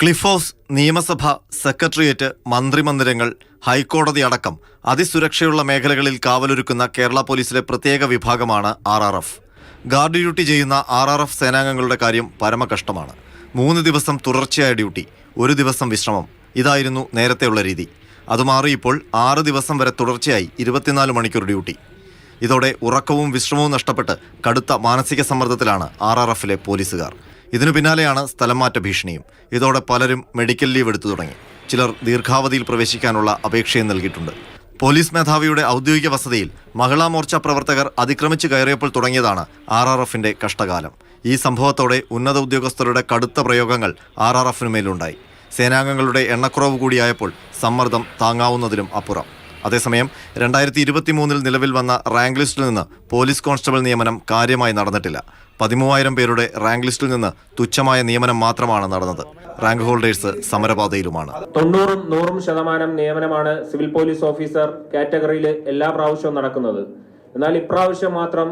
Cliff house, നിയമസഭ, secretariat, മന്ത്രിമന്ദിരങ്ങൾ, ഹൈക്കോടതി അടക്കം അതിസുരക്ഷയുള്ള മേഖലകളിൽ കാവലൊരുക്കുന്ന കേരള പോലീസിലെ പ്രത്യേക വിഭാഗമാണ് RRF. ഗാർഡ് ഡ്യൂട്ടി ചെയ്യുന്ന RRF സേനാംഗങ്ങളുടെ കാര്യം പരമകഷ്ടമാണ്. 3 ദിവസം തുടർച്ചയായ ഡ്യൂട്ടി, 1 ദിവസം വിശ്രമം. ഇതായിരുന്നു നേരത്തെയുള്ള രീതി. അത് മാറി ഇപ്പോൾ 6 ദിവസം വരെ തുടർച്ചയായി 24 മണിക്കൂർ ഡ്യൂട്ടി. ഇതോടെ ഉറക്കവും വിശ്രമവും നഷ്ടപ്പെട്ട് കടുത്ത മാനസിക സമ്മർദ്ദത്തിലാണ് RRFിലെ പോലീസുകാർ. ഇതിനു പിന്നാലെയാണ് സ്ഥലം മാറ്റ ഭീഷണിയും. ഇതോടെ പലരും മെഡിക്കൽ ലീവ് എടുത്തു തുടങ്ങി. ചിലർ ദീർഘാവധിയിൽ പ്രവേശിക്കാനുള്ള അപേക്ഷയും നൽകിയിട്ടുണ്ട്. പോലീസ് മേധാവിയുടെ ഔദ്യോഗിക വസതിയിൽ മഹിളാ മോർച്ച പ്രവർത്തകർ അതിക്രമിച്ച് കയറിയപ്പോൾ തുടങ്ങിയതാണ് RRFിന്റെ കഷ്ടകാലം. ഈ സംഭവത്തോടെ ഉന്നത ഉദ്യോഗസ്ഥരുടെ കടുത്ത പ്രയോഗങ്ങൾ RRFിനു മേലുണ്ടായി. സേനാംഗങ്ങളുടെ എണ്ണക്കുറവ് കൂടിയായപ്പോൾ സമ്മർദ്ദം താങ്ങാവുന്നതിലും അപ്പുറം. അതേസമയം 2023 നിലവിൽ വന്ന റാങ്ക് ലിസ്റ്റിൽ നിന്ന് പോലീസ് കോൺസ്റ്റബിൾ നിയമനം കാര്യമായി നടന്നിട്ടില്ല. 13,000 പേരുടെ റാങ്ക് ലിസ്റ്റിൽ നിന്ന് തുച്ഛമായ നിയമനം മാത്രമാണ് നടന്നത്. റാങ്ക് ഹോൾഡേഴ്സ് സമരപാതയിലുമാണ്. 90-100% നിയമനമാണ് സിവിൽ പോലീസ് ഓഫീസർ കാറ്റഗറിയിൽ എല്ലാ പ്രാവശ്യവും നടക്കുന്നത്. എന്നാൽ ഇപ്രാവശ്യം മാത്രം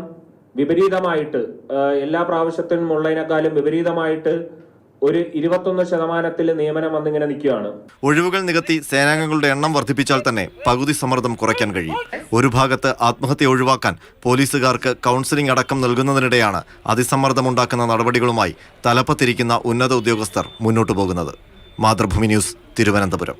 വിപരീതമായിട്ട്, എല്ലാ പ്രാവശ്യത്തിനും ഉള്ളതിനേക്കാളും വിപരീതമായിട്ട് ഒരു 21% നിയമനം വന്നിങ്ങനെ നിൽക്കുകയാണ്. ഒഴിവുകൾ നികത്തി സേനാംഗങ്ങളുടെ എണ്ണം വർദ്ധിപ്പിച്ചാൽ തന്നെ പകുതി സമ്മർദ്ദം കുറയ്ക്കാൻ കഴിയും. ഒരു ഭാഗത്ത് ആത്മഹത്യ ഒഴിവാക്കാൻ പോലീസുകാർക്ക് കൗൺസിലിംഗ് അടക്കം നൽകുന്നതിനിടെയാണ് അതിസമ്മർദ്ദമുണ്ടാക്കുന്ന നടപടികളുമായി തലപ്പത്തിരിക്കുന്ന ഉന്നത ഉദ്യോഗസ്ഥർ മുന്നോട്ടു പോകുന്നത്. മാതൃഭൂമി ന്യൂസ്, തിരുവനന്തപുരം.